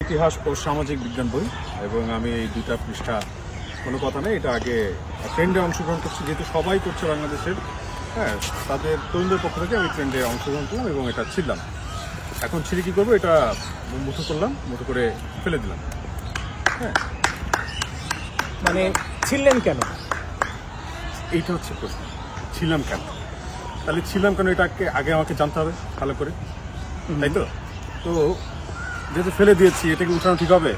ইতিহাস ও সামাজিক বিজ্ঞান বই এবং আমি এই দুটা পৃষ্ঠা কোনো কথা নেই, এটা আগে ট্রেন্ডে অংশগ্রহণ করছি, যেহেতু সবাই করছে বাংলাদেশের, হ্যাঁ, তাদের তরুণদের পক্ষ থেকে আমি ট্রেন্ডে অংশগ্রহণ করলাম এবং এটা ছিলাম। এখন ছিঁড়ে কী করবো, এটা মুঠো করলাম, মুঠো করে ফেলে দিলাম। হ্যাঁ, মানে ছিলেন কেন, এইটা হচ্ছে প্রশ্ন। ছিলাম কেন, তাহলে ছিলাম কেন এটাকে আগে আমাকে জানতে হবে ভালো করে, তাই তো? তো যেহেতু ফেলে দিয়েছি, এটাকে উঠানো ঠিক হবে?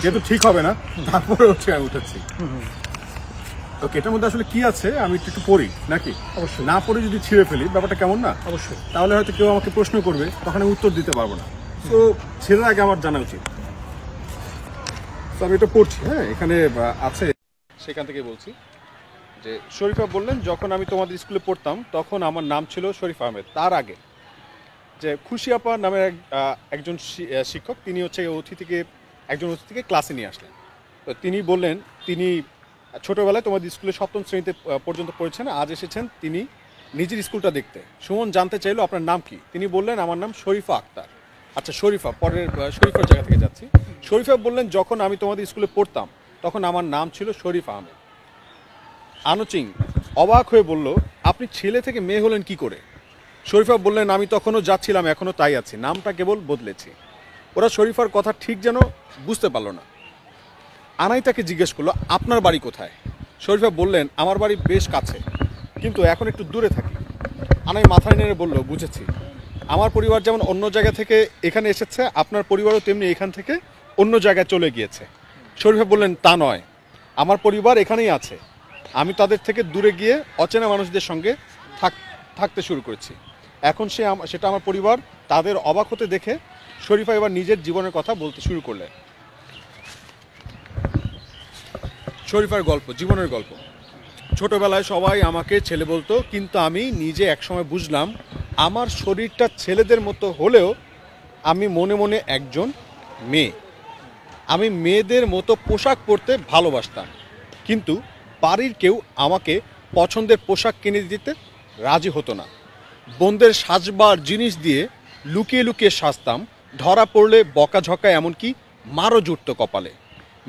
যেহেতু ঠিক হবে না, তারপরে হচ্ছে আমি উঠেছি। ওকে, এটার মধ্যে আসলে কি আছে আমি একটু পড়ি নাকি? অবশ্যই। না পড়ে যদি ছিঁড়ে ফেলি, ব্যাপারটা কেমন না? অবশ্যই। তাহলে হয়তো কেউ আমাকে প্রশ্ন করবে, তখন আমি উত্তর দিতে পারবো না। তো ছেলের আগে আমার জানা উচিত। তো আমি এটা পড়ছি, হ্যাঁ, এখানে আছে, সেখান থেকে বলছি যে শরীফা বললেন, যখন আমি তোমাদের স্কুলে পড়তাম তখন আমার নাম ছিল শরীফ আহমেদ। তার আগে যে খুশি আপা নামের একজন শিক্ষক, তিনি হচ্ছে একজন অতিথিকে ক্লাসে নিয়ে আসলেন। তো তিনি বললেন, তিনি ছোটবেলায় তোমাদের স্কুলে 7ম শ্রেণীতে পর্যন্ত পড়েছেন, আজ এসেছেন তিনি নিজের স্কুলটা দেখতে। সুমন জানতে চাইলো আপনার নাম কি? তিনি বললেন আমার নাম শরীফা আক্তার। আচ্ছা, শরীফা, পরের শরীফার জায়গা থেকে যাচ্ছি। শরীফা বললেন, যখন আমি তোমাদের স্কুলে পড়তাম তখন আমার নাম ছিল শরীফ আহমেদ। আনুচিং অবাক হয়ে বলল, আপনি ছেলে থেকে মেয়ে হলেন কি করে? শরীফা বললেন, আমি তখনও যাচ্ছিলাম, এখনও তাই আছি, নামটা কেবল বদলেছি। ওরা শরীফার কথা ঠিক যেন বুঝতে পারল না। আনাই তাকে জিজ্ঞেস করলো, আপনার বাড়ি কোথায়? শরীফা বললেন, আমার বাড়ি বেশ কাছে, কিন্তু এখন একটু দূরে থাকি। আনাই মাথায় নেড়ে বলল, বুঝেছি, আমার পরিবার যেমন অন্য জায়গা থেকে এখানে এসেছে, আপনার পরিবারও তেমনি এখান থেকে অন্য জায়গায় চলে গিয়েছে। শরীফা বললেন, তা নয়, আমার পরিবার এখানেই আছে, আমি তাদের থেকে দূরে গিয়ে অচেনা মানুষদের সঙ্গে থাকতে শুরু করেছি। এখন সেটা আমার পরিবার। তাদের অবাক হতে দেখে শরীফা এবার নিজের জীবনের কথা বলতে শুরু করলেন। শরীফার গল্প, জীবনের গল্প। ছোটবেলায় সবাই আমাকে ছেলে বলতো, কিন্তু আমি নিজে একসময় বুঝলাম আমার শরীরটা ছেলেদের মতো হলেও আমি মনে মনে একজন মেয়ে। আমি মেয়েদের মতো পোশাক পরতে ভালোবাসতাম, কিন্তু বাড়ির কেউ আমাকে পছন্দের পোশাক কিনে দিতে রাজি হতো না। বোনদের সাজবার জিনিস দিয়ে লুকিয়ে লুকিয়ে সাজতাম, ধরা পড়লে বকাঝকা, এমনকি মারও জুটত কপালে।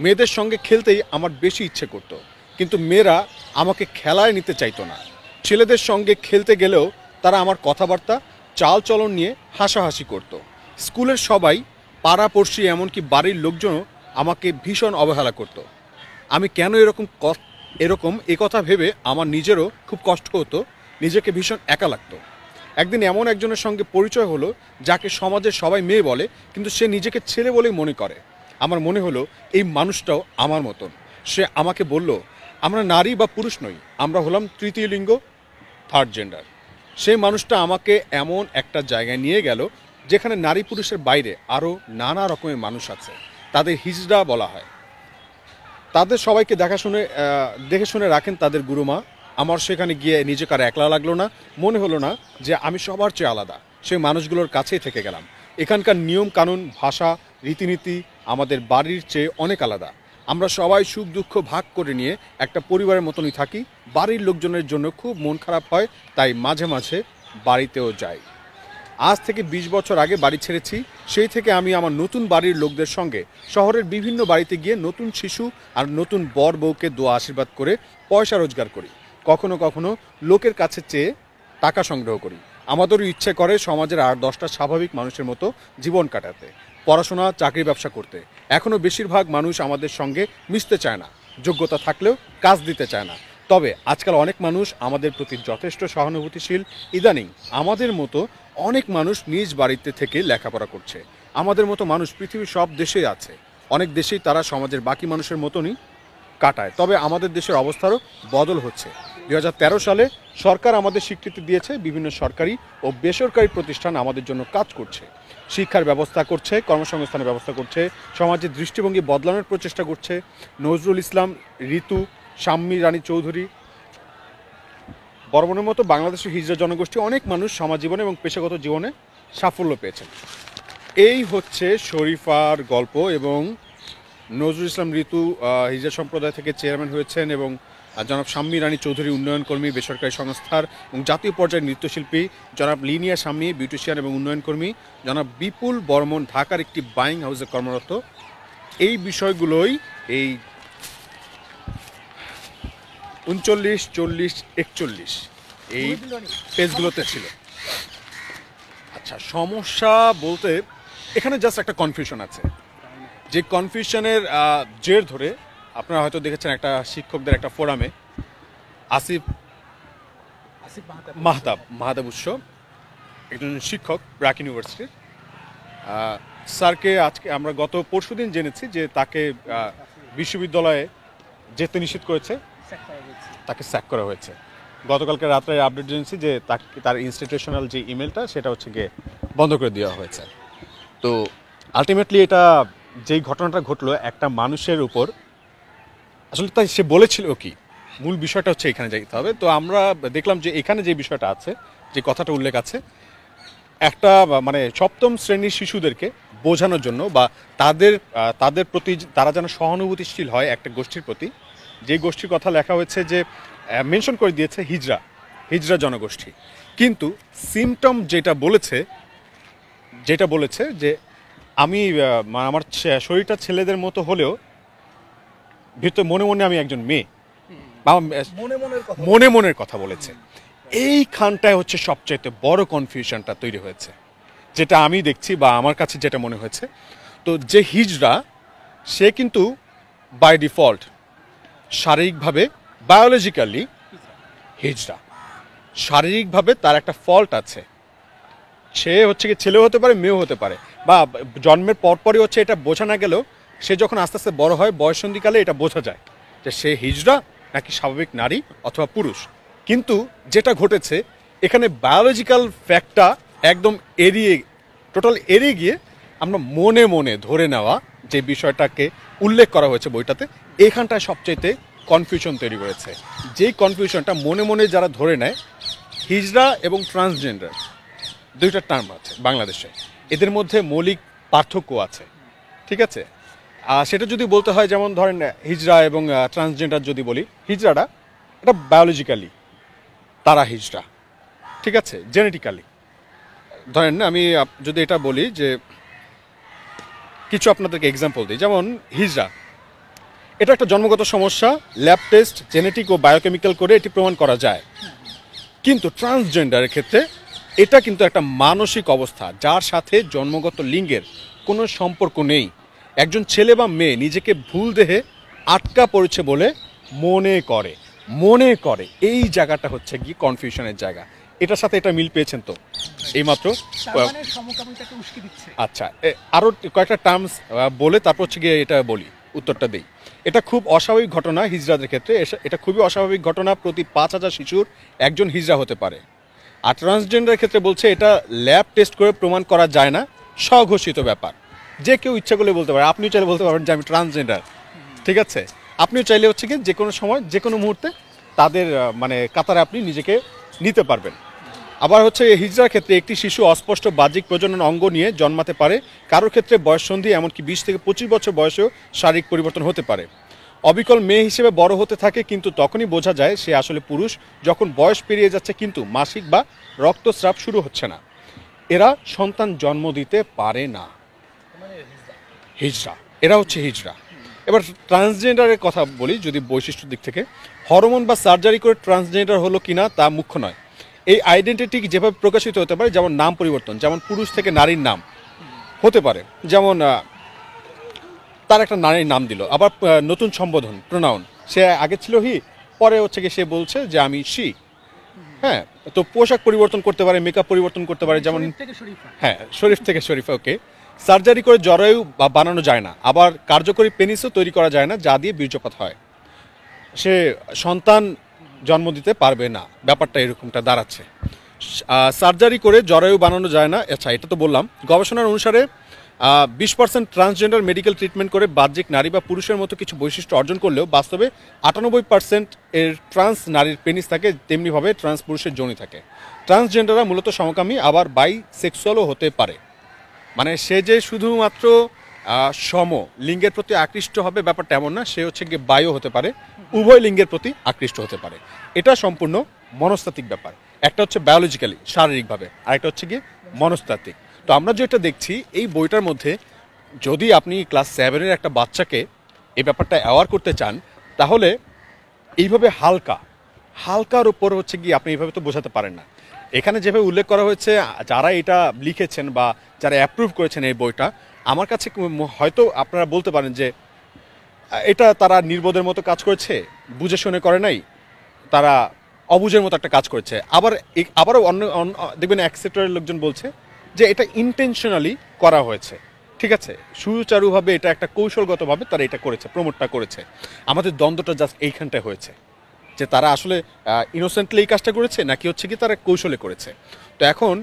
মেয়েদের সঙ্গে খেলতেই আমার বেশি ইচ্ছে করতো, কিন্তু মেয়েরা আমাকে খেলায় নিতে চাইতো না। ছেলেদের সঙ্গে খেলতে গেলেও তারা আমার কথাবার্তা, চাল চলন নিয়ে হাসাহাসি করত। স্কুলের সবাই, পাড়াপড়শি, এমনকি বাড়ির লোকজনও আমাকে ভীষণ অবহেলা করত। আমি কেন এরকম কথা ভেবে আমার নিজেরও খুব কষ্ট হতো, নিজেকে ভীষণ একা লাগতো। একদিন এমন একজনের সঙ্গে পরিচয় হলো যাকে সমাজের সবাই মেয়ে বলে, কিন্তু সে নিজেকে ছেলে বলেই মনে করে। আমার মনে হলো এই মানুষটাও আমার মতন। সে আমাকে বলল, আমরা নারী বা পুরুষ নই, আমরা হলাম তৃতীয় লিঙ্গ, থার্ড জেন্ডার। সেই মানুষটা আমাকে এমন একটা জায়গায় নিয়ে গেল যেখানে নারী পুরুষের বাইরে আরও নানা রকমের মানুষ আছে, তাদের হিজড়া বলা হয়। তাদের সবাইকে দেখে শুনে রাখেন তাদের গুরুমা। আমার সেখানে গিয়ে নিজেকে আর একলা লাগলো না, মনে হলো না যে আমি সবার চেয়ে আলাদা। সেই মানুষগুলোর কাছেই থেকে গেলাম। এখানকার নিয়ম কানুন, ভাষা, রীতিনীতি আমাদের বাড়ির চেয়ে অনেক আলাদা। আমরা সবাই সুখ দুঃখ ভাগ করে নিয়ে একটা পরিবারের মতনই থাকি। বাড়ির লোকজনের জন্য খুব মন খারাপ হয়, তাই মাঝে মাঝে বাড়িতেও যাই। আজ থেকে 20 বছর আগে বাড়ি ছেড়েছি। সেই থেকে আমি আমার নতুন বাড়ির লোকদের সঙ্গে শহরের বিভিন্ন বাড়িতে গিয়ে নতুন শিশু আর নতুন বর বউকে দোয়া আশীর্বাদ করে পয়সা রোজগার করি। কখনো কখনো লোকের কাছে চেয়ে টাকা সংগ্রহ করি। আমাদেরও ইচ্ছে করে সমাজের আর 10টা স্বাভাবিক মানুষের মতো জীবন কাটাতে, পড়াশোনা, চাকরি, ব্যবসা করতে। এখনও বেশিরভাগ মানুষ আমাদের সঙ্গে মিশতে চায় না, যোগ্যতা থাকলেও কাজ দিতে চায় না। তবে আজকাল অনেক মানুষ আমাদের প্রতি যথেষ্ট সহানুভূতিশীল। ইদানিং আমাদের মতো অনেক মানুষ নিজ বাড়িতে থেকে লেখাপড়া করছে। আমাদের মতো মানুষ পৃথিবীর সব দেশেই আছে। অনেক দেশেই তারা সমাজের বাকি মানুষের মতনই কাটায়। তবে আমাদের দেশের অবস্থারও বদল হচ্ছে। 2013 সালে সরকার আমাদের স্বীকৃতি দিয়েছে। বিভিন্ন সরকারি ও বেসরকারি প্রতিষ্ঠান আমাদের জন্য কাজ করছে, শিক্ষার ব্যবস্থা করছে, কর্মসংস্থানের ব্যবস্থা করছে, সমাজের দৃষ্টিভঙ্গি বদলানোর প্রচেষ্টা করছে। নজরুল ইসলাম, ঋতু, শাম্মী রানী চৌধুরী, বর্মনের মতো বাংলাদেশের হিজড়া জনগোষ্ঠী অনেক মানুষ সমাজ জীবনে এবং পেশাগত জীবনে সাফল্য পেয়েছেন। এই হচ্ছে শরীফার গল্প। এবং নজরুল ইসলাম ঋতু হিজড়া সম্প্রদায় থেকে চেয়ারম্যান হয়েছেন এবং জনাব শাম্মী রানী চৌধুরী উন্নয়ন কর্মী বেসরকারি সংস্থার এবং জাতীয় পর্যায়ের নৃত্যশিল্পী জনাব লিনিয়া শাম্মী বিউটিশিয়ান এবং উন্নয়ন কর্মী জনাব বিপুল বর্মন ঢাকার একটি বাইং হাউসে কর্মরত। এই বিষয়গুলোই এই 39, 40, 41 এই পেজগুলোতে ছিল। আচ্ছা, সমস্যা বলতে এখানে জাস্ট একটা কনফিউশন আছে, যে কনফিউশনের জের ধরে আপনারা হয়তো দেখেছেন একটা শিক্ষকদের একটা ফোরামে আসিফ মাহতাব উৎস একজন শিক্ষক ব্র্যাক ইউনিভার্সিটির স্যারকে আজকে আমরা গত পরশুদিন জেনেছি যে তাকে বিশ্ববিদ্যালয়ে যেতে নিষেধ করেছে, তাকে স্যাক করা হয়েছে। গতকালকে রাত্রে আপডেট জেনেছি যে তার ইনস্টিটিউশনাল যে ইমেলটা সেটা হচ্ছে গিয়ে বন্ধ করে দেওয়া হয়েছে। তো আলটিমেটলি এটা যেই ঘটনাটা ঘটলো একটা মানুষের উপর, আসলে তাই সে বলেছিল কি, মূল বিষয়টা হচ্ছে এখানে যাইতে হবে। তো আমরা দেখলাম যে এখানে যে বিষয়টা আছে, যে কথাটা উল্লেখ আছে, একটা মানে সপ্তম শ্রেণীর শিশুদেরকে বোঝানোর জন্য বা তাদের প্রতি তারা যেন সহানুভূতিশীল হয় একটা গোষ্ঠীর প্রতি, যে গোষ্ঠীর কথা লেখা হয়েছে যে মেনশন করে দিয়েছে হিজড়া জনগোষ্ঠী, কিন্তু সিমটম যেটা বলেছে যে আমি আমার শরীরটা ছেলেদের মতো হলেও ভিতরে মনে মনে আমি একজন মেয়ে, মনে মনের কথা বলেছে। এইখানটায় হচ্ছে সবচাইতে বড় কনফিউশনটা তৈরি হয়েছে, যেটা আমি দেখছি বা আমার কাছে যেটা মনে হয়েছে। তো যে হিজড়া সে কিন্তু বাই ডিফল্ট শারীরিকভাবে বায়োলজিক্যালি হিজড়া, শারীরিকভাবে তার একটা ফল্ট আছে। সে হচ্ছে কি ছেলেও হতে পারে মেয়েও হতে পারে, বা জন্মের পরপরই হচ্ছে এটা বোঝা না গেলেও সে যখন আস্তে আস্তে বড় হয় বয়ঃসন্ধিকালে এটা বোঝা যায় যে সে হিজড়া নাকি স্বাভাবিক নারী অথবা পুরুষ। কিন্তু যেটা ঘটেছে এখানে বায়োলজিক্যাল ফ্যাক্টটা একদম টোটাল এড়িয়ে গিয়ে আমরা মনে মনে ধরে নেওয়া যে বিষয়টাকে উল্লেখ করা হয়েছে বইটাতে, এখানটায় সবচাইতে কনফিউশন তৈরি করেছে। যেই কনফিউশনটা মনে মনে যারা ধরে নেয়, হিজড়া এবং ট্রান্সজেন্ডার দুইটা টার্ম আছে বাংলাদেশে, এদের মধ্যে মৌলিক পার্থক্য আছে, ঠিক আছে। সেটা যদি বলতে হয়, যেমন ধরেন হিজড়া এবং ট্রান্সজেন্ডার যদি বলি, হিজড়াটা এটা বায়োলজিক্যালি তারা হিজড়া, ঠিক আছে, জেনেটিক্যালি। ধরেন আমি যদি এটা বলি যে কিছু আপনাদেরকে এক্সাম্পল দিই, যেমন হিজড়া এটা একটা জন্মগত সমস্যা, ল্যাব টেস্ট জেনেটিক ও বায়োকেমিক্যাল করে এটি প্রমাণ করা যায়। কিন্তু ট্রান্সজেন্ডারের ক্ষেত্রে এটা কিন্তু একটা মানসিক অবস্থা যার সাথে জন্মগত লিঙ্গের কোনো সম্পর্ক নেই। একজন ছেলে বা মেয়ে নিজেকে ভুল দেহে আটকা পড়েছে বলে মনে করে এই জায়গাটা হচ্ছে কি কনফিউশনের জায়গা। এটার সাথে এটা মিল পেয়েছেন তো এইমাত্র। আচ্ছা, আরও কয়েকটা টার্মস বলে তারপর হচ্ছে গিয়ে এটা বলি, উত্তরটা দিই। এটা খুব অস্বাভাবিক ঘটনা হিজড়াদের ক্ষেত্রে, এটা খুবই অস্বাভাবিক ঘটনা, প্রতি 5,000 শিশুর একজন হিজড়া হতে পারে। আর ট্রান্সজেন্ডারের ক্ষেত্রে বলছে এটা ল্যাব টেস্ট করে প্রমাণ করা যায় না, স্বঘোষিত ব্যাপার। যে কেউ ইচ্ছা করলে বলতে পারে, আপনিও চাইলে বলতে পারবেন যে আমি ট্রান্সজেন্ডার, ঠিক আছে। আপনিও চাইলে হচ্ছে কি যে কোনো সময় যে কোনো মুহূর্তে তাদের মানে কাতারে আপনি নিজেকে নিতে পারবেন। আবার হচ্ছে হিজড়ার ক্ষেত্রে একটি শিশু অস্পষ্ট বাহ্যিক প্রজনন অঙ্গ নিয়ে জন্মাতে পারে, কারোর ক্ষেত্রে বয়ঃসন্ধি এমনকি 20 থেকে 25 বছর বয়সেও শারীরিক পরিবর্তন হতে পারে। অবিকল মেয়ে হিসেবে বড় হতে থাকে, কিন্তু তখনই বোঝা যায় সে আসলে পুরুষ যখন বয়স পেরিয়ে যাচ্ছে কিন্তু মাসিক বা রক্তস্রাব শুরু হচ্ছে না। এরা সন্তান জন্ম দিতে পারে না, হিজড়া, এরা হচ্ছে হিজড়া। এবার ট্রান্সজেন্ডারের কথা বলি, যদি বৈশিষ্ট্য দিক থেকে হরমোন বা সার্জারি করে ট্রান্সজেন্ডার হলো কিনা তা মুখ্য নয়। এই আইডেন্টিটি যেভাবে প্রকাশিত হতে পারে, যেমন নাম পরিবর্তন, যেমন পুরুষ থেকে নারীর নাম হতে পারে, যেমন তার একটা নারীর নাম দিল, আবার নতুন সম্বোধন প্রোনাউন, সে আগে ছিল হি, পরে হচ্ছে কি সে বলছে যে আমি শি। হ্যাঁ, তো পোশাক পরিবর্তন করতে পারে, মেকআপ পরিবর্তন করতে পারে, যেমন হ্যাঁ শরীফ থেকে শরীফা, ওকে। সার্জারি করে জরায়ু বানানো যায় না, আবার কার্যকরী পেনিসও তৈরি করা যায় না যা দিয়ে বীর্যপাত হয়। সে সন্তান জন্ম দিতে পারবে না, ব্যাপারটা এরকমটা দাঁড়াচ্ছে। সার্জারি করে জরায়ু বানানো যায় না, আচ্ছা এটা তো বললাম। গবেষণার অনুসারে 20% ট্রান্সজেন্ডার মেডিকেল ট্রিটমেন্ট করে বাহ্যিক নারী বা পুরুষের মতো কিছু বৈশিষ্ট্য অর্জন করলেও বাস্তবে 98% এর ট্রান্স নারীর পেনিস থাকে, তেমনিভাবে ট্রান্স পুরুষের যোনি থাকে। ট্রান্সজেন্ডাররা মূলত সমকামী, আবার বাই সেক্সুয়ালও হতে পারে। মানে সে যে শুধুমাত্র সম লিঙ্গের প্রতি আকৃষ্ট হবে ব্যাপারটা এমন না, সে হচ্ছে গিয়ে বায়ু হতে পারে, উভয় লিঙ্গের প্রতি আকৃষ্ট হতে পারে। এটা সম্পূর্ণ মনস্তাত্ত্বিক ব্যাপার। একটা হচ্ছে বায়োলজিক্যালি শারীরিকভাবে, আর একটা হচ্ছে গিয়ে মনস্তাত্ত্বিক। তো আমরা যেটা দেখছি এই বইটার মধ্যে, যদি আপনি ক্লাস 7-এর একটা বাচ্চাকে এই ব্যাপারটা অ্যাওয়ার করতে চান, তাহলে এইভাবে হালকার উপর হচ্ছে গিয়ে আপনি এইভাবে তো বোঝাতে পারেন না। এখানে যেভাবে উল্লেখ করা হয়েছে, যারা এটা লিখেছেন বা যারা অ্যাপ্রুভ করেছেন এই বইটা, আমার কাছে হয়তো আপনারা বলতে পারেন যে এটা তারা নির্বোধের মতো কাজ করেছে, বুঝে শুনে করে নাই, তারা অবুঝের মতো একটা কাজ করেছে। আবারও দেখবেন এক সেক্টরের লোকজন বলছে যে এটা ইন্টেনশনালি করা হয়েছে। ঠিক আছে, সুচারুভাবে এটা একটা কৌশলগতভাবে তারা এটা করেছে, প্রমোটটা করেছে। আমাদের দ্বন্দ্বটা জাস্ট এইখানটায় হয়েছে যে তারা আসলে ইনোসেন্টলি এই কাজটা করেছে নাকি হচ্ছে কি তারা কৌশলে করেছে। তো এখন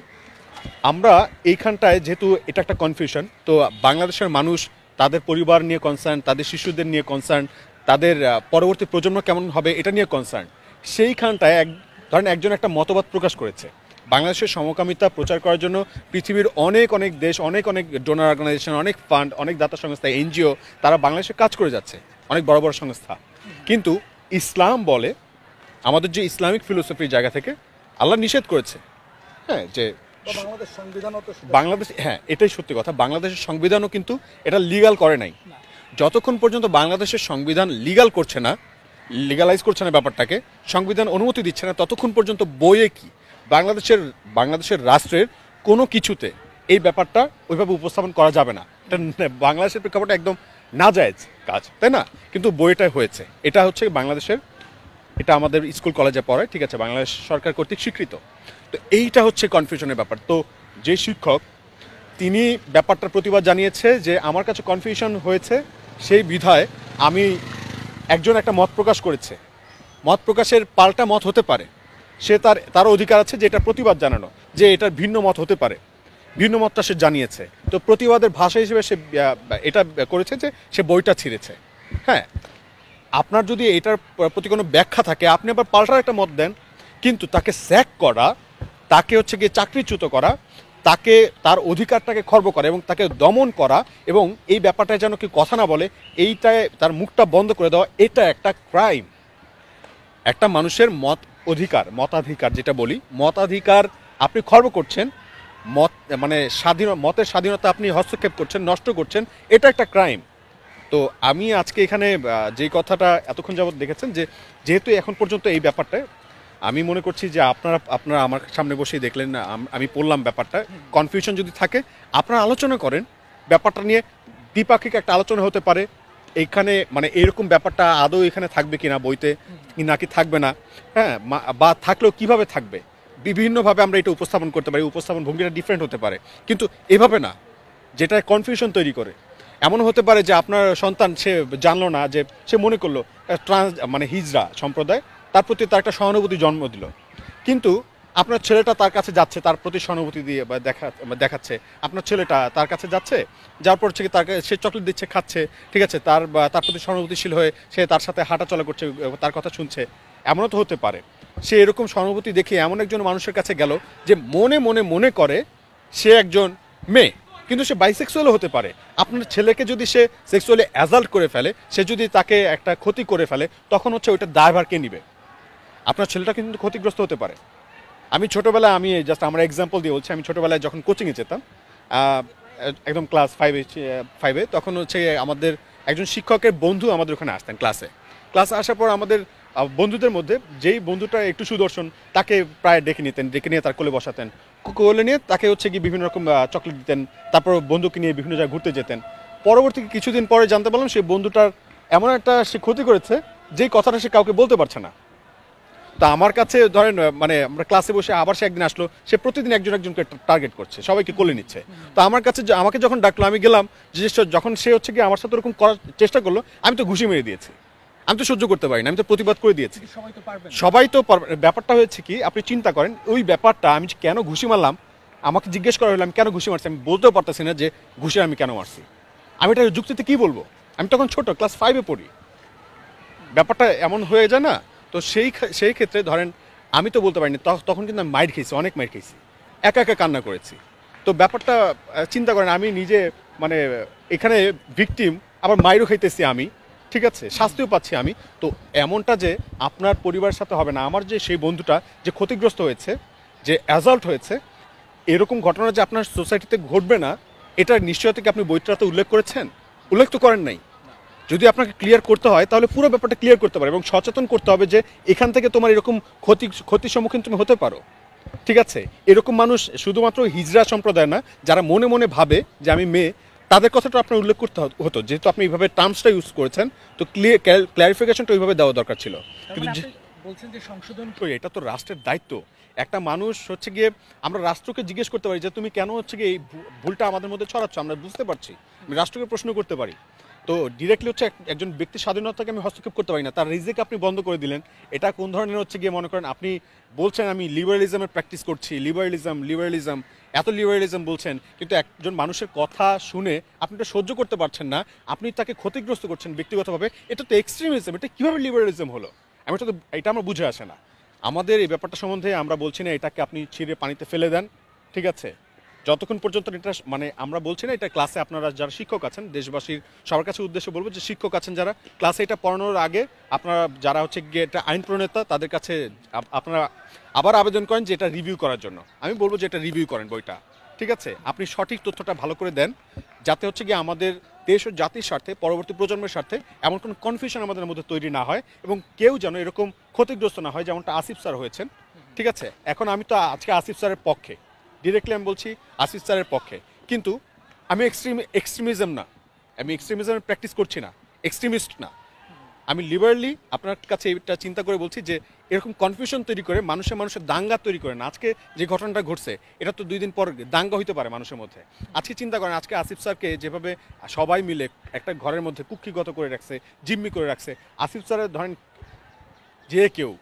আমরা এইখানটায় যেহেতু এটা একটা কনফিউশন, তো বাংলাদেশের মানুষ তাদের পরিবার নিয়ে কনসার্ন, তাদের শিশুদের নিয়ে কনসার্ন, তাদের পরবর্তী প্রজন্ম কেমন হবে এটা নিয়ে কনসার্ন। সেইখানটায় ধরেন একজন একটা মতবাদ প্রকাশ করেছে, বাংলাদেশের সমকামিতা প্রচার করার জন্য পৃথিবীর অনেক দেশ, অনেক ডোনার অর্গানাইজেশন, অনেক ফান্ড, অনেক দাতা সংস্থা, এনজিও, তারা বাংলাদেশে কাজ করে যাচ্ছে, অনেক বড় বড় সংস্থা। কিন্তু ইসলাম বলে, আমাদের যে ইসলামিক ফিলোসফির জায়গা থেকে আল্লাহ নিষেধ করেছে, হ্যাঁ, যে বাংলাদেশ, হ্যাঁ এটাই সত্যি কথা, বাংলাদেশের সংবিধানও কিন্তু এটা লিগাল করে নাই। যতক্ষণ পর্যন্ত বাংলাদেশের সংবিধান লিগাল করছে না, লিগালাইজ করছে না ব্যাপারটাকে, সংবিধান অনুমতি দিচ্ছে না, ততক্ষণ পর্যন্ত বইয়ে কি বাংলাদেশের রাষ্ট্রের কোনো কিছুতে এই ব্যাপারটা ওইভাবে উপস্থাপন করা যাবে না। এটা বাংলাদেশের প্রেক্ষাপটে একদম নাজায়েজ কাজ, তাই না? কিন্তু বইটাই হয়েছে। এটা হচ্ছে বাংলাদেশের, এটা আমাদের স্কুল কলেজে পড়ে, ঠিক আছে, বাংলাদেশ সরকার কর্তৃক স্বীকৃত। তো এইটা হচ্ছে কনফিউশনের ব্যাপার। তো যে শিক্ষক তিনি ব্যাপারটার প্রতিবাদ জানিয়েছে যে আমার কাছে কনফিউশন হয়েছে, সেই বিধায় আমি একজন একটা মত প্রকাশ করেছে, মত প্রকাশের পাল্টা মত হতে পারে, সে তার অধিকার আছে যে এটা প্রতিবাদ জানানো, যে এটার ভিন্ন মত হতে পারে, ভিন্ন মতটা সে জানিয়েছে। তো প্রতিবাদের ভাষা হিসেবে সে এটা করেছে যে সে বইটা ছিঁড়েছে। হ্যাঁ, আপনার যদি এটার প্রতি কোনো ব্যাখ্যা থাকে, আপনি আবার পাল্টার একটা মত দেন, কিন্তু তাকে স্যাক করা, তাকে হচ্ছে গিয়ে চাকরিচ্যুত করা, তাকে তার অধিকারটাকে খর্ব করা এবং তাকে দমন করা, এবং এই ব্যাপারটায় যেন কি কথা না বলে, এইটায় তার মুখটা বন্ধ করে দেওয়া, এটা একটা ক্রাইম। একটা মানুষের মতাধিকার যেটা বলি, মতাধিকার আপনি খর্ব করছেন, মতের স্বাধীনতা আপনি হস্তক্ষেপ করছেন, নষ্ট করছেন, এটা একটা ক্রাইম। তো আমি আজকে এখানে যেই কথাটা এতক্ষণ যাবত দেখেছেন, যে যেহেতু এখন পর্যন্ত এই ব্যাপারটা, আমি মনে করছি যে আপনারা আমার সামনে বসেই দেখলেন, আমি পড়লাম ব্যাপারটা, কনফিউশন যদি থাকে আপনারা আলোচনা করেন, ব্যাপারটা নিয়ে দ্বিপাক্ষিক একটা আলোচনা হতে পারে। এইখানে এরকম ব্যাপারটা আদৌ এখানে থাকবে কিনা বইতে, নাকি থাকবে না, হ্যাঁ, বা থাকলেও কিভাবে থাকবে, বিভিন্নভাবে আমরা এটা উপস্থাপন করতে পারি, উপস্থাপন ভঙ্গিটা ডিফারেন্ট হতে পারে, কিন্তু এভাবে না যেটা কনফিউশন তৈরি করে। এমন হতে পারে যে আপনার সন্তান সে জানলো না, যে সে মনে করলো হিজড়া সম্প্রদায়, তার প্রতি তার একটা সহানুভূতি জন্ম দিল, কিন্তু আপনার ছেলেটা তার কাছে যাচ্ছে, তার প্রতি সহানুভূতি দিয়ে দেখাচ্ছে, আপনার ছেলেটা তার কাছে যাচ্ছে, যার পর থেকে সে চকলেট দিচ্ছে, খাচ্ছে, ঠিক আছে, তার প্রতি সহানুভূতিশীল হয়ে সে তার সাথে হাঁটাচলা করছে, তার কথা শুনছে। এমনও তো হতে পারে সে এরকম সহানুভূতি দেখে এমন একজন মানুষের কাছে গেল যে মনে করে সে একজন মেয়ে, কিন্তু সে বাইসেক্সুয়ালও হতে পারে। আপনার ছেলেকে যদি সে সেক্সুয়ালি অ্যাসাল্ট করে ফেলে, সে যদি তাকে একটা ক্ষতি করে ফেলে, তখন হচ্ছে ওইটা দায়ভার কে নিবে? আপনার ছেলেটা কিন্তু ক্ষতিগ্রস্ত হতে পারে। আমি ছোটোবেলায়, আমরা এক্সাম্পল দিয়ে বলছি, আমি ছোটোবেলায় যখন কোচিংয়ে যেতাম, একদম ক্লাস 5-এ, তখন হচ্ছে আমাদের একজন শিক্ষকের বন্ধু আমাদের ওখানে আসতেন ক্লাসে আসার পর আমাদের বন্ধুদের মধ্যে যেই বন্ধুটা একটু সুদর্শন, তাকে প্রায় ডেকে নিয়ে তার কোলে বসাতেন, কোলে নিয়ে তাকে হচ্ছে কি বিভিন্ন রকম চকলেট দিতেন, তারপর বন্ধুকে নিয়ে বিভিন্ন জায়গায় ঘুরতে যেতেন। পরবর্তী কিছুদিন পরে জানতে পারলাম সেই বন্ধুটার এমন একটা সে ক্ষতি করেছে যেই কথাটা সে কাউকে বলতে পারছে না। তা আমার কাছে ধরেন আমরা ক্লাসে বসে, আবার সে একদিন আসলো, সে প্রতিদিন একজনকে টার্গেট করছে, সবাইকে কোলে নিচ্ছে। তো আমাকে যখন ডাকলো, আমি গেলাম, যে যখন সে হচ্ছে কি আমার সাথে ওরকম করার চেষ্টা করলো, আমি তো ঘুষি মেরে দিয়েছি, আমি তো সহ্য করতে পারি না, আমি তো প্রতিবাদ করে দিয়েছি। সবাই তো পারবে। ব্যাপারটা হয়েছে কি, আপনি চিন্তা করেন ওই ব্যাপারটা, আমি কেন ঘুষি মারলাম, আমাকে জিজ্ঞেস করা হলো আমি কেন ঘুষি মারছি, আমি বলতেও পারতেছি না যে ঘুষি আমি কেন মারছি। আমি এটা যুক্তিতে কি বলবো? আমি তখন ছোট, ক্লাস 5-এ পড়ি, ব্যাপারটা এমন হয়ে যায় না? তো সেই ক্ষেত্রে ধরেন আমি তো বলতে পারিনি, তখন কিন্তু আমি মাইর খেয়েছি, অনেক মাইর খেয়েছি, একা কান্না করেছি, তো ব্যাপারটা চিন্তা করেন, আমি নিজে মানে এখানে ভিকটিম, আবার মাইরও খাইতেছি আমি, ঠিক আছে, শাস্তিও পাচ্ছি আমি। তো এমনটা যে আপনার পরিবারের সাথে হবে না। আমার যে সেই বন্ধুটা যে ক্ষতিগ্রস্ত হয়েছে, যে অ্যাজাল্ট হয়েছে, এরকম ঘটনা যে আপনার সোসাইটিতে ঘটবে না, এটার নিশ্চয়তা কি আপনি বইটাতে উল্লেখ করেছেন? উল্লেখ তো করেন নাই। যদি আপনাকে ক্লিয়ার করতে হয় তাহলে পুরো ব্যাপারটা ক্লিয়ার করতে পারে এবং সচেতন করতে হবে যে এখান থেকে তোমার এরকম ক্ষতির সম্মুখীন তুমি হতে পারো, ঠিক আছে। এরকম মানুষ শুধুমাত্র হিজড়া সম্প্রদায় না, যারা মনে মনে ভাবে যে আমি মেয়ে, তাদের কথাটা আপনার উল্লেখ করতে হতো। যেহেতু আপনি এইভাবে টার্মসটা ইউজ করেছেন, তো ক্লিয়ারিফিকেশনটা ওইভাবে দেওয়া দরকার ছিল। কিন্তু বলছেন যে সংশোধন তো এটা তো রাষ্ট্রের দায়িত্ব। একটা মানুষ হচ্ছে গিয়ে, আমরা রাষ্ট্রকে জিজ্ঞেস করতে পারি যে তুমি কেন হচ্ছে গিয়ে এই ভুলটা আমাদের মধ্যে ছড়াচ্ছ, আমরা বুঝতে পারছি। আমি রাষ্ট্রকে প্রশ্ন করতে পারি। তো ডিরেক্টলি হচ্ছে একজন ব্যক্তির স্বাধীনতাকে আমি হস্তক্ষেপ করতে পারি না। তার রিজিক আপনি বন্ধ করে দিলেন, এটা কোন ধরনের হচ্ছে গিয়ে, মনে করেন আপনি বলছেন আমি লিবারালিজমের প্র্যাকটিস করছি, লিবারালিজম এত লিবারালিজম বলছেন, কিন্তু একজন মানুষের কথা শুনে আপনি এটা সহ্য করতে পারছেন না, আপনি তাকে ক্ষতিগ্রস্ত করছেন ব্যক্তিগতভাবে। এটা তো এক্সট্রিমিজম। এটা কীভাবে লিবারালিজম হলো? এটা আমার বুঝে আসে না। আমাদের এই ব্যাপারটা সম্বন্ধে আমরা বলছি না এটাকে আপনি ছিঁড়ে পানিতে ফেলে দেন, ঠিক আছে, যতক্ষণ পর্যন্ত এটা মানে আমরা বলছি না এটা ক্লাসে আপনারা যারা শিক্ষক আছেন, দেশবাসীর সবার কাছে উদ্দেশ্য বলবো যে শিক্ষক আছেন যারা, ক্লাসে এটা পড়ানোর আগে আপনারা যারা হচ্ছে গিয়ে এটা আইন প্রণেতা, তাদের কাছে আপনারা আবার আবেদন করেন যে এটা রিভিউ করার জন্য। আমি বলবো যে এটা রিভিউ করেন বইটা, ঠিক আছে। আপনি সঠিক তথ্যটা ভালো করে দেন, যাতে হচ্ছে গিয়ে আমাদের দেশ ও জাতির স্বার্থে, পরবর্তী প্রজন্মের স্বার্থে এমন কোনো কনফিউশন আমাদের মধ্যে তৈরি না হয় এবং কেউ যেন এরকম ক্ষতিগ্রস্ত না হয়, যেমনটা আসিফ স্যার হয়েছেন, ঠিক আছে। এখন আমি তো আজকে আসিফ স্যারের পক্ষে, ডিরেক্টলি আমি বলছি আসিফ স্যারের পক্ষে, কিন্তু আমি এক্সট্রিমিজম না, আমি এক্সট্রিমিজমের প্র্যাকটিস করছি না, এক্সট্রিমিস্ট না। আমি লিবারালি আপনার কাছে এটা চিন্তা করে বলছি যে এরকম কনফিউশন তৈরি করে মানুষের দাঙ্গা তৈরি করে না। আজকে যে ঘটনাটা ঘটছে এটা তো 2 দিন পর দাঙ্গা হইতে পারে মানুষের মধ্যে। আজকে চিন্তা করেন, আজকে আসিফ স্যারকে যেভাবে সবাই মিলে একটা ঘরের মধ্যে কুক্ষিগত করে রাখছে, জিম্মি করে রাখছে, আসিফ স্যারের ধরেন যে কেউ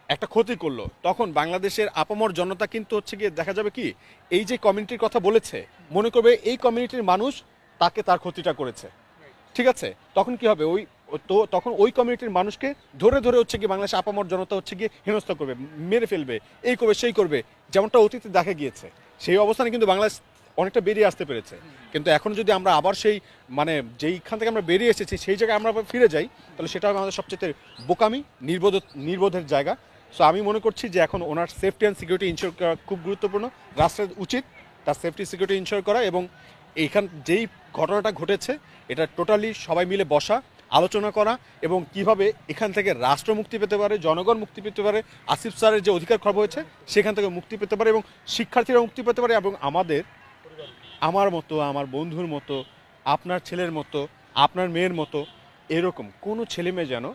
একটা ক্ষতি করলো, তখন বাংলাদেশের আপামর জনতা কিন্তু হচ্ছে গিয়ে দেখা যাবে কি, এই যে কমিউনিটির কথা বলেছে, মনে করবে এই কমিউনিটির মানুষ তাকে তার ক্ষতিটা করেছে, ঠিক আছে। তখন কি হবে, তখন ওই কমিউনিটির মানুষকে ধরে ধরে হচ্ছে গিয়ে বাংলাদেশের আপামর জনতা হচ্ছে গিয়ে হেনস্থা করবে, মেরে ফেলবে, এই করবে সেই করবে, যেমনটা অতীতে দেখা গিয়েছে। সেই অবস্থানে কিন্তু বাংলাদেশ অনেকটা বেরিয়ে আসতে পেরেছে। কিন্তু এখন যদি আমরা আবার সেই মানে যেইখান থেকে আমরা বেরিয়ে এসেছি সেই জায়গায় আমরা আবার ফিরে যাই, তাহলে সেটা হবে আমাদের সবচেয়ে বোকামি, নির্বোধের জায়গা। সো আমি মনে করছি যে এখন ওনার সেফটি অ্যান্ড সিকিউরিটি ইনশিওর করা খুব গুরুত্বপূর্ণ। রাষ্ট্রের উচিত তার সেফটি সিকিউরিটি ইনশিওর করা এবং যেই ঘটনাটা ঘটেছে এটা টোটালি সবাই মিলে বসা, আলোচনা করা এবং কিভাবে এখান থেকে রাষ্ট্র মুক্তি পেতে পারে, জনগণ মুক্তি পেতে পারে, আসিফ স্যারের যে অধিকার খর্ব হয়েছে সেখান থেকে মুক্তি পেতে পারে এবং শিক্ষার্থীরা মুক্তি পেতে পারে এবং আমার মতো, আমার বন্ধুর মতো, আপনার ছেলের মতো, আপনার মেয়ের মতো এরকম কোনো ছেলে মেয়ে যেন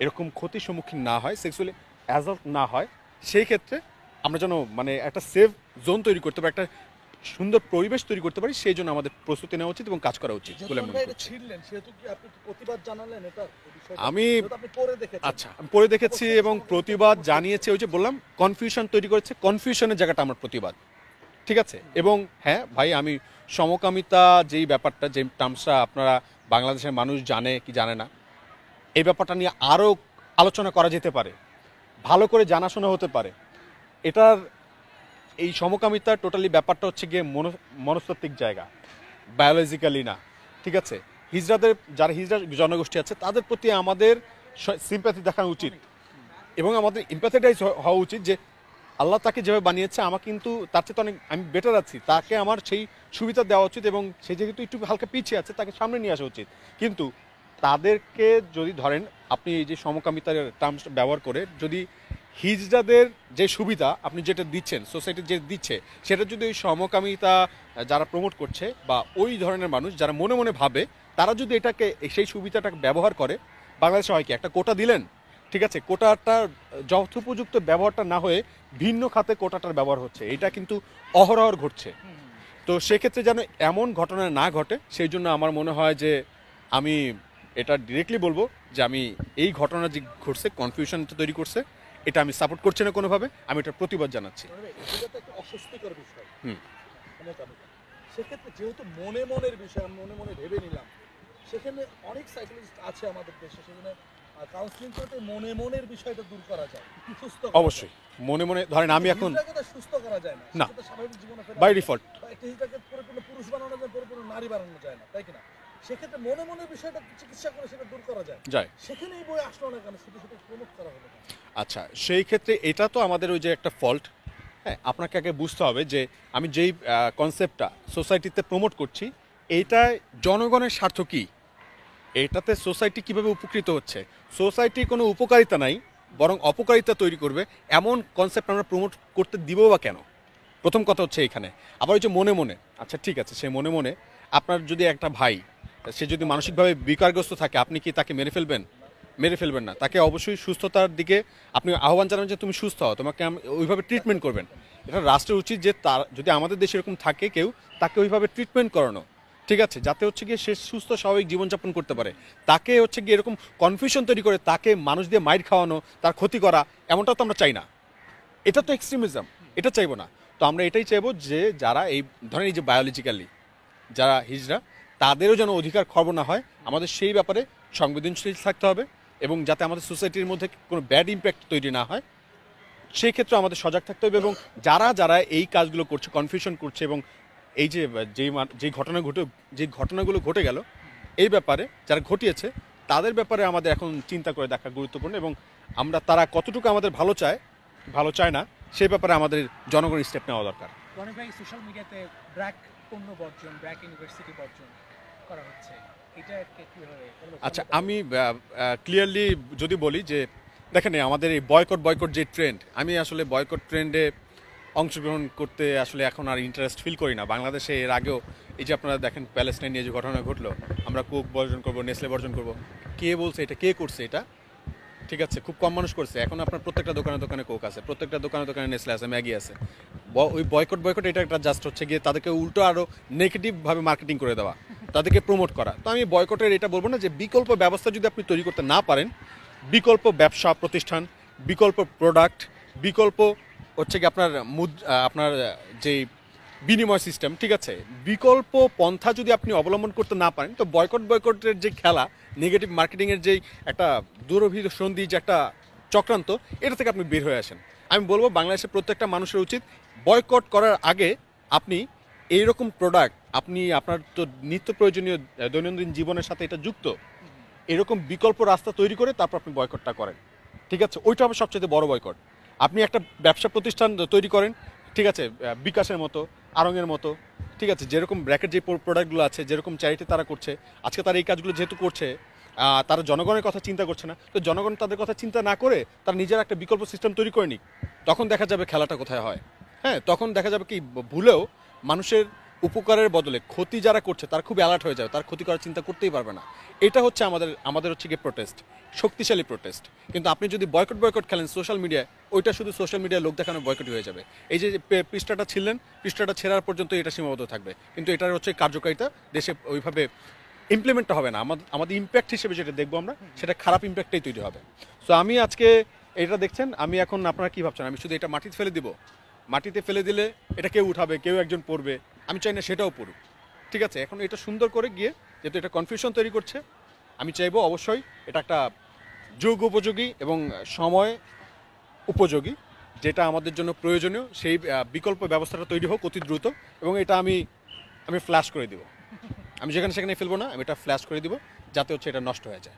এরকম ক্ষতির সম্মুখীন না হয়, সেক্সুয়ালি অ্যাসল্ট না হয়। সেই ক্ষেত্রে আমরা যেন মানে একটা সেফ জোন তৈরি করতে পারি, একটা সুন্দর পরিবেশ তৈরি করতে পারি, সেই জন্য আমাদের প্রস্তুতি নেওয়া উচিত এবং কাজ করা উচিত বলে মনে করছি। আমি আচ্ছা আমি পড়ে দেখেছি এবং প্রতিবাদ জানিয়েছি। ওই যে বললাম কনফিউশন তৈরি করেছে, কনফিউশনের জায়গাটা আমার প্রতিবাদ, ঠিক আছে। এবং হ্যাঁ ভাই, আমি সমকামিতা যেই ব্যাপারটা, যে টার্মসটা আপনারা বাংলাদেশের মানুষ জানে কি জানে না, এই ব্যাপারটা নিয়ে আরও আলোচনা করা যেতে পারে, ভালো করে জানাশোনা হতে পারে। এটার এই সমকামিতা টোটালি ব্যাপারটা হচ্ছে গিয়ে মনস্তাত্ত্বিক জায়গা, বায়োলজিক্যালি না, ঠিক আছে। যারা হিজড়া জনগোষ্ঠী আছে তাদের প্রতি আমাদের সিম্প্যাথি দেখানো উচিত এবং আমাদের ইম্প্যাথেটাইজ হওয়া উচিত যে আল্লাহ তাকে যেভাবে বানিয়েছে আমার কিন্তু তার চেয়ে অনেক আমি বেটার আছি, তাকে আমার সেই সুবিধা দেওয়া উচিত এবং সে যেহেতু একটু হালকা পিছিয়ে আছে তাকে সামনে নিয়ে আসা উচিত। কিন্তু তাদেরকে যদি ধরেন আপনি এই যে সমকামিতার টার্মস ব্যবহার করে যদি হিজড়াদের যে সুবিধা আপনি যেটা দিচ্ছেন, সোসাইটি যে দিচ্ছে, সেটা যদি ওই সমকামিতা যারা প্রমোট করছে বা ওই ধরনের মানুষ যারা মনে মনে ভাবে, তারা যদি এটাকে সেই সুবিধাটাকে ব্যবহার করে, বাংলাদেশে হয় কি একটা কোটা দিলেন, ঠিক আছে, কোটাটার যথোপযুক্ত ব্যবহারটা না হয়ে ভিন্ন খাতে কোটাটার ব্যবহার হচ্ছে, এটা কিন্তু অহরহ ঘটছে। তো সেক্ষেত্রে যেন এমন ঘটনা না ঘটে, সেই জন্য আমার মনে হয় যে আমি এটা ডিরেক্টলি বলবো যে আমি এই ঘটনা যে ঘটছে, কনফিউশনটা তৈরি করছে, এটা আমি সাপোর্ট করছি না কোনোভাবে, আমি এটার প্রতিবাদ জানাচ্ছি। অস্বস্তিকর বিষয়। সেক্ষেত্রে যেহেতু মনের বিষয়, মনে ভেবে নিলাম, সেখানে অনেক সাইকোলজিস্ট আছে আমাদের দেশে, সেখানে কাউন্সিলিং করতে মনে মনের বিষয়টা দূর করা যায়, সুস্থ অবশ্যই মনে মনে ধরেন আমি এখন হিজড়াকে সুস্থ করা যায় না, না। সেটা স্বাভাবিক জীবনে ফেরা বাই যায় না। ডিফল্ট বা একটা হিজড়াকে পরিপূর্ণ পুরুষ বানানো যায়, পরিপূর্ণ নারী বানানো যায় না, তাই কিনা? সেক্ষেত্রে মনে মনে বিষয়টা চিকিৎসা করে সেটা দূর করা যায়। যায়। সেখানে এই বই আসলো না কেন, শুধু শুধু প্রমোট করা হলো না? আচ্ছা, সেই ক্ষেত্রে এটা তো আমাদের ওই যে একটা ফল্ট। হ্যাঁ, আপনাকে আগে বুঝতে হবে যে আমি যেই কনসেপ্টটা সোসাইটিতে প্রমোট করছি, এইটায় জনগণের স্বার্থ কী, এটাতে সোসাইটি কিভাবে উপকৃত হচ্ছে। সোসাইটির কোনো উপকারিতা নাই, বরং অপকারিতা তৈরি করবে এমন কনসেপ্ট আমরা প্রমোট করতে দিব বা কেন? প্রথম কথা হচ্ছে এখানে। আবার ওই যে মনে মনে, আচ্ছা ঠিক আছে, সে মনে মনে আপনার যদি একটা ভাই, সে যদি মানসিকভাবে বিকারগ্রস্ত থাকে, আপনি কি তাকে মেরে ফেলবেন? মেরে ফেলবেন না। তাকে অবশ্যই সুস্থতার দিকে আপনি আহ্বান জানাবেন যে তুমি সুস্থ হও, তোমাকে ওইভাবে ট্রিটমেন্ট করবেন। এটা রাষ্ট্রের উচিত যে তার যদি আমাদের দেশে এরকম থাকে কেউ, তাকে ওইভাবে ট্রিটমেন্ট করানো, ঠিক আছে, যাতে হচ্ছে গিয়ে সে সুস্থ স্বাভাবিক জীবনযাপন করতে পারে। তাকে হচ্ছে গিয়ে এরকম কনফিউশন তৈরি করে তাকে মানুষ দিয়ে মাইর খাওয়ানো, তার ক্ষতি করা, এমনটা তো আমরা চাই না। এটা তো এক্সট্রিমিজম, এটা চাইবো না। তো আমরা এটাই চাইবো যে যারা এই ধরেন এই যে বায়োলজিক্যালি যারা হিজড়া, তাদেরও যেন অধিকার খর্ব না হয়, আমাদের সেই ব্যাপারে সংবেদনশীল থাকতে হবে এবং যাতে আমাদের সোসাইটির মধ্যে কোনো ব্যাড ইম্প্যাক্ট তৈরি না হয়, সেই ক্ষেত্রে আমাদের সজাগ থাকতে হবে। এবং যারা যারা এই কাজগুলো করছে, কনফিউশন করছে, এবং এই যে যে ঘটনাগুলো ঘটে গেল, এই ব্যাপারে যারা ঘটিয়েছে তাদের ব্যাপারে আমাদের এখন চিন্তা করে দেখা গুরুত্বপূর্ণ। এবং আমরা তারা কতটুকু আমাদের ভালো চায় না, সেই ব্যাপারে আমাদের জনগণের স্টেপ নেওয়া দরকার। রনি ভাই, সোশ্যাল মিডিয়াতে ব্র্যাক পণ্য বর্জন, ব্র্যাক ইউনিভার্সিটি বর্জন করা হচ্ছে, এটাকে কিভাবে? আচ্ছা, আমি ক্লিয়ারলি যদি বলি যে দেখেন আমাদের এই বয়কট যে ট্রেন্ড, আমি আসলে বয়কট ট্রেন্ডে অংশগ্রহণ করতে আসলে এখন আর ইন্টারেস্ট ফিল করি না। বাংলাদেশে এর আগেও এই যে আপনারা দেখেন প্যালেস্টাইন নিয়ে যে ঘটনা ঘটলো, আমরা কোক বর্জন করব, নেসলে বর্জন করব, কে বলছে এটা, কে করছে এটা? ঠিক আছে, খুব কম মানুষ করছে। এখন আপনার প্রত্যেকটা দোকানে দোকানে কোক আছে, প্রত্যেকটা দোকানে দোকানে নেসলে আছে, ম্যাগি আছে। ওই বয়কট এটা একটা জাস্ট হচ্ছে গিয়ে তাদেরকে উল্টো আরও নেগেটিভভাবে মার্কেটিং করে দেওয়া, তাদেরকে প্রমোট করা। তো আমি বয়কটের এটা বলবো না, যে বিকল্প ব্যবস্থা যদি আপনি তৈরি করতে না পারেন, বিকল্প ব্যবসা প্রতিষ্ঠান, বিকল্প প্রোডাক্ট, বিকল্প হচ্ছে কি আপনার যেই বিনিময় সিস্টেম, ঠিক আছে, বিকল্প পন্থা যদি আপনি অবলম্বন করতে না পারেন, তো বয়কটের যে খেলা, নেগেটিভ মার্কেটিংয়ের যেই একটা দুরভিসন্ধি যে একটা চক্রান্ত, এটা থেকে আপনি বের হয়ে আসেন। আমি বলবো বাংলাদেশের প্রত্যেকটা মানুষের উচিত বয়কট করার আগে আপনি এইরকম প্রোডাক্ট, আপনি আপনার তো নিত্য প্রয়োজনীয় দৈনন্দিন জীবনের সাথে এটা যুক্ত, এরকম বিকল্প রাস্তা তৈরি করে তারপর আপনি বয়কটটা করেন, ঠিক আছে? ওইটা হবে সবচেয়ে বড় বয়কট। আপনি একটা ব্যবসা প্রতিষ্ঠান তৈরি করেন, ঠিক আছে, বিকাশের মতো, আড়ংয়ের মতো, ঠিক আছে, যেরকম ব্র্যাকেট যে প্রোডাক্টগুলো আছে, যেরকম চ্যারিটি তারা করছে, আজকে তারা এই কাজগুলো যেহেতু করছে, তারা জনগণের কথা চিন্তা করছে না, তো জনগণ তাদের কথা চিন্তা না করে তারা নিজের একটা বিকল্প সিস্টেম তৈরি করে নিক। তখন দেখা যাবে খেলাটা কোথায় হয়। হ্যাঁ, তখন দেখা যাবে কি ভুলেও মানুষের উপকারের বদলে ক্ষতি যারা করছে তারা খুব অ্যালার্ট হয়ে যাবে, তার ক্ষতি করার চিন্তা করতেই পারবে না। এটা হচ্ছে আমাদের হচ্ছে গিয়ে প্রোটেস্ট, শক্তিশালী প্রোটেস্ট। কিন্তু আপনি যদি বয়কট খেলেন সোশ্যাল মিডিয়ায়, ওইটা শুধু সোশ্যাল মিডিয়ায় লোক দেখানো বয়কট হয়ে যাবে। এই যে পৃষ্ঠাটা ছেড়ার পর্যন্ত এটা সীমাবদ্ধ থাকবে, কিন্তু এটার হচ্ছে কার্যকারিতা দেশে ওইভাবে ইমপ্লিমেন্টটা হবে না। আমাদের ইম্প্যাক্ট হিসেবে যেটা দেখবো আমরা, সেটা খারাপ ইম্প্যাক্টটাই তৈরি হবে। সো আমি আজকে এটা দেখছেন, আমি এখন আপনারা কি ভাবছেন, আমি শুধু এটা মাটিতে ফেলে দিব? মাটিতে ফেলে দিলে এটা কেউ উঠাবে, কেউ একজন পড়বে, আমি চাই না সেটাও পড়ুক, ঠিক আছে? এখন এটা সুন্দর করে গিয়ে, যেহেতু এটা কনফিউশন তৈরি করছে, আমি চাইবো অবশ্যই এটা একটা যুগ উপযোগী এবং সময় উপযোগী, যেটা আমাদের জন্য প্রয়োজনীয়, সেই বিকল্প ব্যবস্থাটা তৈরি হোক অতি দ্রুত। এবং এটা আমি ফ্ল্যাশ করে দিব, আমি যেখানে সেখানে ফেলবো না, আমি এটা ফ্ল্যাশ করে দিব, যাতে হচ্ছে এটা নষ্ট হয়ে যায়।